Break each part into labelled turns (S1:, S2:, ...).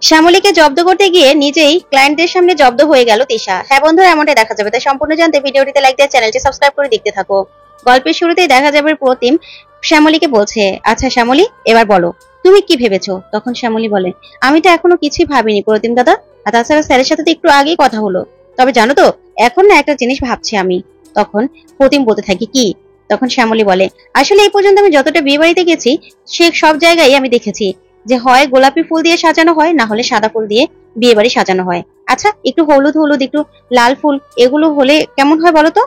S1: শ্যামলীকে জব্দ করতে গিয়ে নিজেই ক্লায়েন্টদের সামনে জব্দ হয়ে গেল তিশা। হ্যাঁ বন্ধুরা, এমনটাই দেখা যাবে। তাই সম্পূর্ণ জানতে ভিডিওটিতে লাইক দিয়ে চ্যানেলটি সাবস্ক্রাইব করে দেখতে থাকো। গল্পের শুরুতেই দেখা যাবে প্রতিম শ্যামলীকে বলছে, আচ্ছা শ্যামলী, এবার বলো তুমি কি ভেবেছো? তখন শ্যামলী বলে, আমি তো এখনো কিছুই ভাবিনি প্রতিম দাদা, আর তাছাড়া স্যারের সাথে তো একটু আগেই কথা হলো। তবে জানো তো, এখন না একটা জিনিস ভাবছি আমি। তখন প্রতিম বলতে থাকি, কি? তখন শ্যামলী বলে, আসলে এই পর্যন্ত আমি যতটা বিয়ে বাড়িতে গেছি সে সব জায়গায় আমি দেখেছি যে হয় গোলাপি ফুল দিয়ে সাজানো হয়, না হলে সাদা ফুল দিয়ে বিয়ে বাড়ি সাজানো হয়। আচ্ছা, একটু হলুদ হলুদ, একটু লাল ফুল, এগুলো হলে কেমন হয় বলো তো?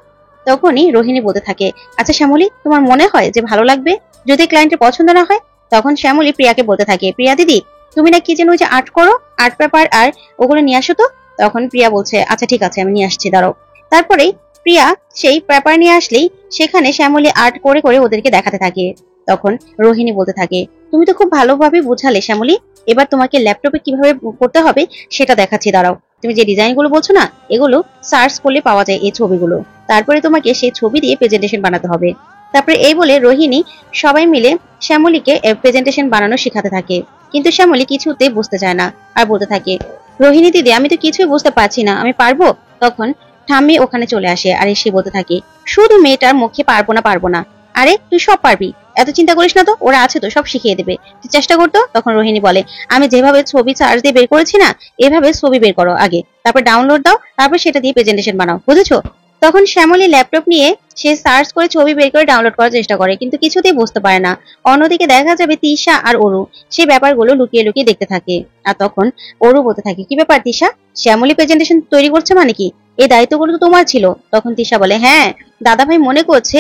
S1: তখনই রোহিণী বলতে থাকে, আচ্ছা শ্যামলী, তোমার মনে হয় যে ভালো লাগবে যদি ক্লায়েন্টের পছন্দ না হয়? তখন শ্যামলী প্রিয়াকে বলতে থাকে, প্রিয়া দিদি, তুমি না কি যেন ওই যে আর্ট করো, আর্ট পেপার আর ওগুলো নিয়ে আসো তো। তখন প্রিয়া বলছে, আচ্ছা ঠিক আছে, আমি নিয়ে আসছি, দাঁড়াও। তারপরেই প্রিয়া সেই পেপার নিয়ে আসলেই সেখানে শ্যামলী আর্ট করে করে ওদেরকে দেখাতে থাকে। তখন রোহিণী বলতে থাকে, তুমি তো খুব ভালোভাবে বুঝালে শ্যামলী, এবার তোমাকে ল্যাপটপে কিভাবে করতে হবে সেটা দেখাচ্ছি, দাঁড়াও। তুমি যে ডিজাইনগুলো বলছো না, এগুলো সার্চ করলে পাওয়া যায় এই ছবিগুলো। তারপরে তোমাকে সেই ছবি দিয়ে প্রেজেন্টেশন বানাতে হবে। তারপরে এই বলে রোহিণী সবাই মিলে শ্যামলীকে প্রেজেন্টেশন বানানো শেখাতে থাকে। কিন্তু শ্যামলী কিছুতেই বুঝতে চায় না, আর বলতে থাকে, রোহিণী দিদি, আমি তো কিছুই বুঝতে পারছি না, আমি পারবো? তখন ঠাম্মি ওখানে চলে আসে, আর এসে বলতে থাকে, শুধু মেয়েটার মুখে পারবো না পারবো না। আরে তুই সব পারবি, এত চিন্তা করিস না তো, ওরা আছে তো, সব শিখিয়ে দেবে, তুই চেষ্টা করতো। তখন রোহিণী বলে, আমি যেভাবে ছবি চার্জ দিয়ে বের করেছি না, এভাবে ছবি বের করো আগে, তারপর ডাউনলোড দাও, তারপর সেটা দিয়ে প্রেজেন্টেশন বানাও, বুঝেছো? তখন শ্যামলী ল্যাপটপ নিয়ে সে সার্চ করে ছবি বের করে ডাউনলোড করার চেষ্টা করে, কিন্তু কিছুতেই বুঝতে পারে না। অন্যদিকে দেখা যাবে তিশা আর অরু সেই ব্যাপারগুলো লুকিয়ে লুকিয়ে দেখতে থাকে। আর তখন অরু বলতে থাকে, কি ব্যাপার তিশা, শ্যামলী প্রেজেন্টেশন তৈরি করছে মানে কি? এই দায়িত্বগুলো তো তোমার ছিল। তখন তিশা বলে, হ্যাঁ, দাদাভাই মনে করছে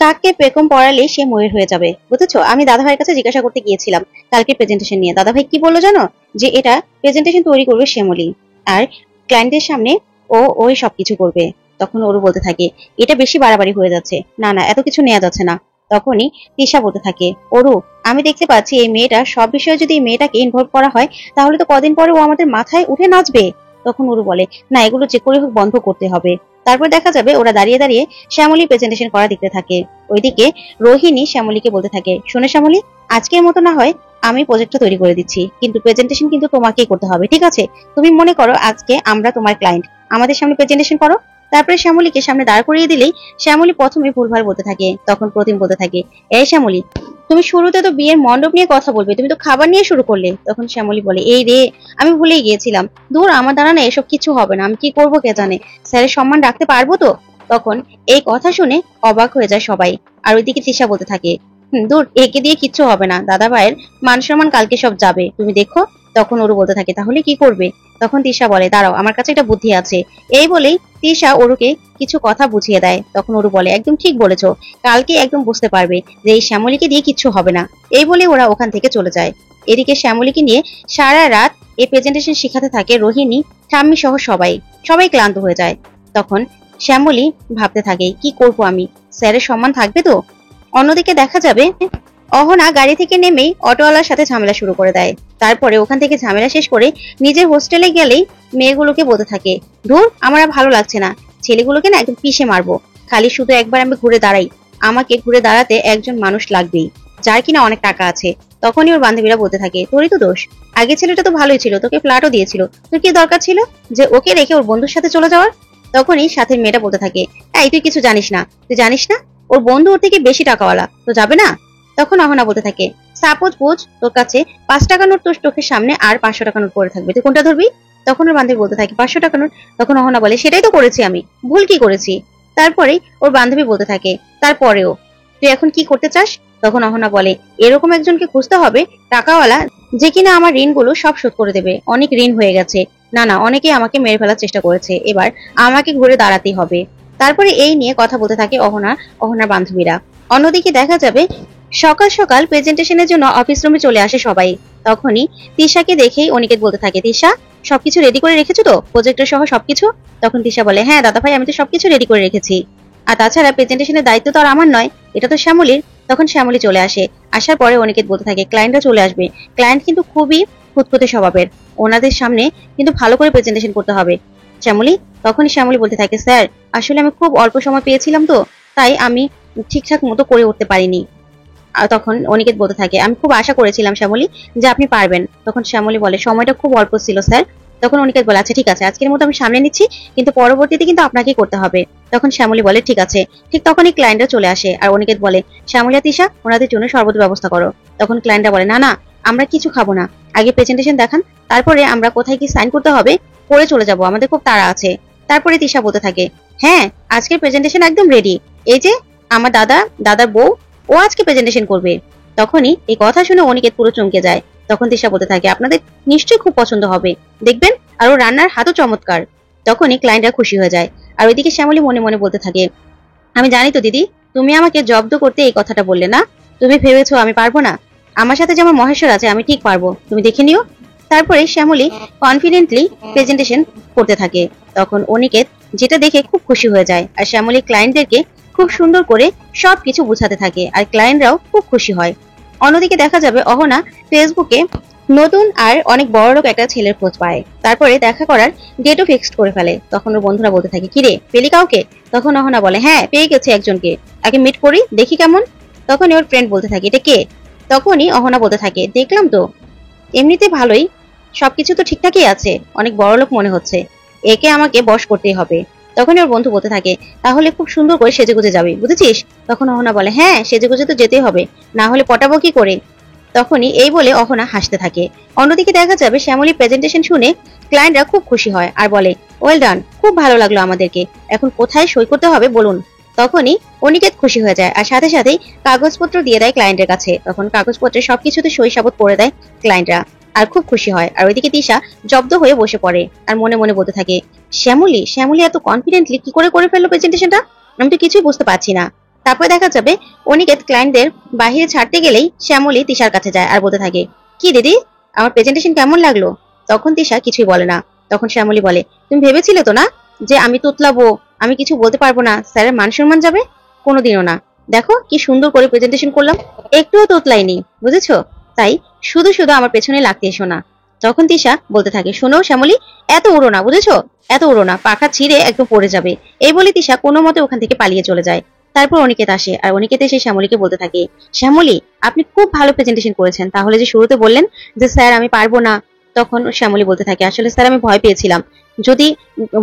S1: কাককে পেখম পড়ালে সে ময়ূর হয়ে যাবে, বুঝেছো? আমি দাদাভাইয়ের কাছে জিজ্ঞাসা করতে গিয়েছিলাম কালকে প্রেজেন্টেশন নিয়ে। দাদাভাই কি বললো জানো? যে এটা প্রেজেন্টেশন তৈরি করবে শ্যামলী, আর ক্লায়েন্টের সামনে ওই সবকিছু করবে। তখন ওরও বলতে থাকে, এটা বেশি বাড়াবাড়ি হয়ে যাচ্ছে, না না, এত কিছু নেওয়া যাচ্ছে না। তখনই তিশা বলতে থাকে, ওরু, আমি দেখতে পাচ্ছি এই মেয়েটা সব বিষয়ে যদি এই মেয়েটাকে ইনভলভ করা হয়, তাহলে তো কদিন পরে ও আমাদের মাথায় উঠে নাচবে। তখন ওরু বলে, না, এগুলো যে করে হোক বন্ধ করতে হবে। তারপর দেখা যাবে ওরা দাঁড়িয়ে দাঁড়িয়ে শ্যামলী প্রেজেন্টেশন করা দেখতে থাকে। ওইদিকে রোহিণী শ্যামলীকে বলতে থাকে, শোনো শ্যামলী, আজকের মতো না হয় আমি প্রজেক্টটা তৈরি করে দিচ্ছি, কিন্তু প্রেজেন্টেশন কিন্তু তোমাকেই করতে হবে, ঠিক আছে? তুমি মনে করো আজকে আমরা তোমার ক্লায়েন্ট, আমাদের সামনে প্রেজেন্টেশন করো। তারপরে শ্যামলীকে সামনে দাঁড় করিয়ে দিলেই শ্যামলী প্রথমে ভুলভাল বলতে থাকে। তখন প্রতিম বলতে থাকে, এই শ্যামলী, তুমি শুরুতে তো বিয়ের মণ্ডপ নিয়ে কথা বলবে, তুমি তো খাবার নিয়ে শুরু করলে। তখন শ্যামলী বলে, এই রে, আমি ভুলেই গিয়েছিলাম, দূর, আমার দ্বারা না এসব কিছু হবে না, আমি কি করবো কে জানে, স্যারের সম্মান রাখতে পারবো তো? তখন এই কথা শুনে অবাক হয়ে যায় সবাই। আর ওইদিকে তৃষা বলতে থাকে, দূর, একে দিয়ে কিচ্ছু হবে না, দাদা ভাইয়ের মান সম্মান কালকে সব যাবে, তুমি দেখো। তখন ওরু বলতে থাকে, তাহলে কি করবে? তখন তৃষা বলে, দাঁড়াও, আমার কাছে একটা বুদ্ধি আছে। এই বলেই তৃষা ওরুকে কিছু কথা বুঝিয়ে দেয়। তখন ওরু বলে, একদম ঠিক বলেছো, কালকে একদম বুঝতে পারবে যে এই শ্যামলীকে দিয়ে কিচ্ছু হবে না। এই বলে ওরা ওখান থেকে চলে যায়। এদিকে শ্যামলীকে নিয়ে সারা রাত এই প্রেজেন্টেশন শিখাতে থাকে রোহিণী, ঠাম্মি সহ সবাই। সবাই ক্লান্ত হয়ে যায়। তখন শ্যামলী ভাবতে থাকে, কি করব আমি, স্যারের সম্মান থাকবে তো? অন্যদিকে দেখা যাবে অহনা গাড়ি থেকে নেমেই অটোওয়ালার সাথে ঝামেলা শুরু করে দেয়। তারপরে ওখান থেকে ঝামেলা শেষ করে নিজের হোস্টেলে গেলেই মেয়েগুলোকে বলতে থাকে, ধুর, আমার আর ভালো লাগছে না, ছেলেগুলোকে না একদম পিষে মারবো, খালি শুধু একবার আমি ঘুরে দাঁড়াই, আমাকে ঘুরে দাঁড়াতে একজন মানুষ লাগবেই, যার কিনা অনেক টাকা আছে। তখনই ওর বান্ধবীরা বলতে থাকে, তোরই তো দোষ, আগে ছেলেটা তো ভালোই ছিল, তোকে ফ্ল্যাটও দিয়েছিল, তোর কি দরকার ছিল যে ওকে রেখে ওর বন্ধুর সাথে চলে যাওয়ার? তখনই সাথে মেয়েটা বলতে থাকে, এই তুই কিছু জানিস না, তুই জানিস না ওর বন্ধু ওর থেকে বেশি টাকাওয়ালা, তো যাবে না? তখন অহনা বলতে থাকে, সাপোজ বুঝ তোর কাছে 5 টাকা নোট তোর চোখের সামনে আর 500 টাকা নোট পড়ে থাকবে, তুই কোনটা ধরবি? তখন ওর বান্ধবী বলতে থাকে, 500 টাকা নোট। তখন অহনা বলে, সেটাই তো করেছি আমি, ভুল কি করেছি? তারপরে ওর বান্ধবী বলতে থাকে, তারপরেও তুই এখন কি করতে চাস? তখন অহনা বলে, এরকম একজনকে খুঁজতে হবে টাকাওয়ালা, যে কিনা আমার ঋণগুলো সব শোধ করে দেবে, অনেক ঋণ হয়ে গেছে, না না, অনেকে আমাকে মেরে ফেলার চেষ্টা করেছে, এবার আমাকে ঘুরে দাঁড়াতেই হবে। তারপরে এই নিয়ে কথা বলতে থাকে অহনার বান্ধবীরা। অন্যদিকে দেখা যাবে সকাল সকাল প্রেজেন্টেশনের জন্য অফিস রুমে চলে আসে সবাই। তখনই তিশাকে দেখেই অনিকেত বলতে থাকে, তিশা, সবকিছু রেডি করে রেখেছো তো, প্রজেক্টর সহ সবকিছু? তখন তিশা বলে, হ্যাঁ দাদা ভাই, আমি তো সবকিছু রেডি করে রেখেছি, আর তাছাড়া প্রেজেন্টেশনের দায়িত্ব তো আর আমার নয়, এটা তো শ্যামলীর। তখন শ্যামলী চলে আসে। আসার পরে অনিকেত বলতে থাকে, ক্লায়েন্টরা চলে আসবে, ক্লায়েন্ট কিন্তু খুবই খুঁতখুঁতে স্বভাবের, ওনাদের সামনে কিন্তু ভালো করে প্রেজেন্টেশন করতে হবে শ্যামলী। তখনই শ্যামলী বলতে থাকে, স্যার, আসলে আমি খুব অল্প সময় পেয়েছিলাম তো, তাই আমি ঠিকঠাক মতো করে উঠতে পারিনি, তখন অনিকেত বলতে থাকে, আমি খুব আশা করেছিলাম শ্যামলী যে আপনি পারবেন। তখন শ্যামলী বলে, সময়টা খুব অল্প ছিল স্যার। তখন অনিকেত বলে, আচ্ছা ঠিক আছে, আজকের মতো আমি সামনে নিচ্ছি, কিন্তু পরবর্তীতে কিন্তু আপনাকেই করতে হবে। তখন শ্যামলী বলে, ঠিক আছে। ঠিক তখনই ক্লায়েন্টরা চলে আসে আর অনিকেত বলে, শ্যামলী আর তিশা, ওনাদের জন্য শরবতের ব্যবস্থা করো। তখন ক্লায়েন্টরা বলে, না না, আমরা কিছু খাবো না, আগে প্রেজেন্টেশন দেখান, তারপরে আমরা কোথায় কি সাইন করতে হবে করে চলে যাব, আমাদের খুব তাড়া আছে। তারপরে তিশা বলতে থাকে, হ্যাঁ আজকের প্রেজেন্টেশন একদম রেডি, এই যে আমার দাদার বউ, ও আজকে প্রেজেন্টেশন করবে। তখনই এই কথা শুনে অনিকেত পুরো চমকে যায়। তখন তিশা বলতে থাকে, আপনাদের নিশ্চয়ই খুব পছন্দ হবে, দেখবেন, আর ও রান্নার হাতও চমৎকার। তখনই ক্লায়েন্টরা খুশি হয়ে যায়। আর ওইদিকে শ্যামলী মনে মনে বলতে থাকে, আমি জানি তো দিদি, তুমি আমাকে জব্দ করতে এই কথাটা বললে না, তুমি ভেবেছো আমি পারবো না? আমার সাথে যেমন মহেশ্বর আছে, আমি ঠিক পারবো, তুমি দেখে নিও। তারপরে শ্যামলী কনফিডেন্টলি প্রেজেন্টেশন করতে থাকে। তখন অনিকেত যেটা দেখে খুব খুশি হয়ে যায়, আর শ্যামলী ক্লায়েন্টদেরকে খুব সুন্দর করে সবকিছু বুঝাতে থাকে, আর ক্লায়েন্টরাও খুব খুশি হয়। অন্যদিকে দেখা যাবে অহনা ফেসবুকে নতুন আর অনেক বড়লোক একটা ছেলের খোঁজ পায়। তারপরে দেখা করার ডেটও ফিক্সড করে ফেলে। তখন ওর বন্ধুরা বলতে থাকে, কিরে পেলি কাউকে? তখন অহনা বলে, হ্যাঁ পেয়ে গেছে একজনকে, আগে মিট করি, দেখি কেমন। তখনই ওর ফ্রেন্ড বলতে থাকে, এটা কে? তখনই অহনা বলতে থাকে, দেখলাম তো, এমনিতে ভালোই, সবকিছু তো ঠিকঠাকই আছে, অনেক বড়লোক মনে হচ্ছে, একে আমাকে বশ করতেই হবে। তখনই ওর বন্ধু বলতে থাকে, তাহলে খুব সুন্দর করে সেজেগুজে যাবি, বুঝেছিস? তখন অহনা বলে, হ্যাঁ সেজেগুজে তো যেতেই হবে, না হলে পটাবো কি করে? তখনই এই বলে অহনা হাসতে থাকে। অন্যদিকে দেখা যাবে শ্যামলী প্রেজেন্টেশন শুনে ক্লায়েন্টরা খুব খুশি হয় আর বলে, ওয়েল ডান, খুব ভালো লাগলো আমাদেরকে, এখন কোথায় সই করতে হবে বলুন। তখনই অনিকেত খুশি হয়ে যায় আর সাথে সাথেই কাগজপত্র দিয়ে দেয় ক্লায়েন্টের কাছে। তখন কাগজপত্রে সবকিছুতে সই সাবুত করে দেয় ক্লায়েন্টরা আর খুব খুশি হয়। আর ওইদিকে তিশা জব্দ হয়ে বসে পড়ে আর মনে মনে বলতে থাকে, শ্যামলী এত কনফিডেন্টলি কি করে ফেললো প্রেজেন্টেশনটা, আমি তো কিছুই বুঝতে পারছি না। তারপরে দেখা যাবে অনিকেত ক্লায়েন্টদের বাহিরে ছাড়তে গেলেই শ্যামলী তিশার কাছে যায় আর বলতে থাকে, কি দিদি, আমার প্রেজেন্টেশন কেমন লাগলো? তখন তিশা কিছুই বলে না। তখন শ্যামলী বলে, তুমি ভেবেছিলে তো না যে আমি তোতলাবো, আমি কিছু বলতে পারবো না, স্যারের মান সম্মান যাবে? কোনোদিনও না, দেখো কি সুন্দর করে প্রেজেন্টেশন করলাম, একটুও তোতলাইনি, বুঝেছো? তাই শুধু শুধু আমার পেছনে লাগতে এসো না। তখন তিশা বলতে থাকে, শোনো শ্যামলী, এত উড়ো না, বুঝেছো? এত উড়ো না, পাখা ছিঁড়ে একদম পড়ে যাবে। এই বলে তিশা কোনো মতে ওখান থেকে পালিয়ে চলে যায়। তারপর অনিকেত আসে আর অনিকেত এসে শ্যামলীকে বলতে থাকে, শ্যামলী আপনি খুব ভালো প্রেজেন্টেশন করেছেন, তাহলে যে শুরুতে বললেন যে স্যার আমি পারবো না। তখন শ্যামলী বলতে থাকে, আসলে স্যার আমি ভয় পেয়েছিলাম যদি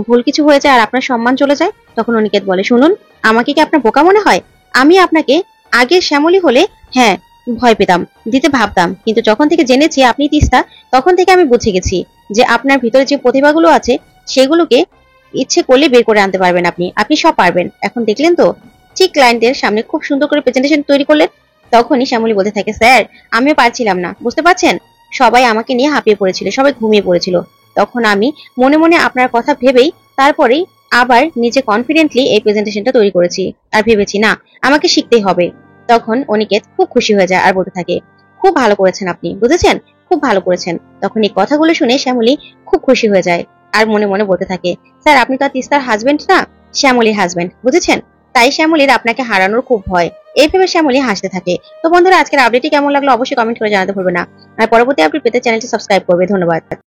S1: ভুল কিছু হয়ে যায় আর আপনার সম্মান চলে যায়। তখন অনিকেত বলে, শুনুন, আমাকে কি আপনার বোকা মনে হয়? আমি আপনাকে আগে শ্যামলী হলে হ্যাঁ ভয় পেতাম, দিতে ভাবতাম, কিন্তু যখন থেকে জেনেছি আপনি তিস্তা, তখন থেকে আমি বুঝে গেছি যে আপনার ভিতরে যে প্রতিভাগুলো আছে সেগুলোকে ইচ্ছে করলে বের করে আনতে পারবেন, আপনি সব পারবেন। এখন দেখলেন তো, ঠিক ক্লায়েন্টের সামনে খুব সুন্দর করে প্রেজেন্টেশন তৈরি করলেন। তখনই শ্যামলী বলতে থাকে, স্যার আমিও পারছিলাম না, বুঝতে পারছেন, সবাই আমাকে নিয়ে হাঁপিয়ে পড়েছিল, সবাই ঘুমিয়ে পড়েছিল। তখন আমি মনে মনে আপনার কথা ভেবেই তারপরেই আবার নিজে কনফিডেন্টলি এই প্রেজেন্টেশনটা তৈরি করেছি, আর ভেবেছি না আমাকে শিখতেই হবে। তখন অনিকেত খুব খুশি হয়ে যায় আর বলতে থাকে, খুব ভালো করেছেন আপনি, বুঝেছেন, খুব ভালো করেছেন। তখন এই কথাগুলো শুনে শ্যামলী খুব খুশি হয়ে যায় আর মনে মনে বলতে থাকে, স্যার আপনি তো আর তিস্তার হাজবেন্ড না, শ্যামলীর হাজবেন্ড, বুঝেছেন? তাই শ্যামলীর আপনাকে হারানোর খুব ভয়। এই ভেবে শ্যামলী হাসতে থাকে। তো বন্ধুরা, আজকের আপডেটটি কেমন লাগলো অবশ্যই কমেন্ট করে জানাতে ভুলবে না, আর পরবর্তী আপডেট পেতে চ্যানেলটি সাবস্ক্রাইব করবে। ধন্যবাদ।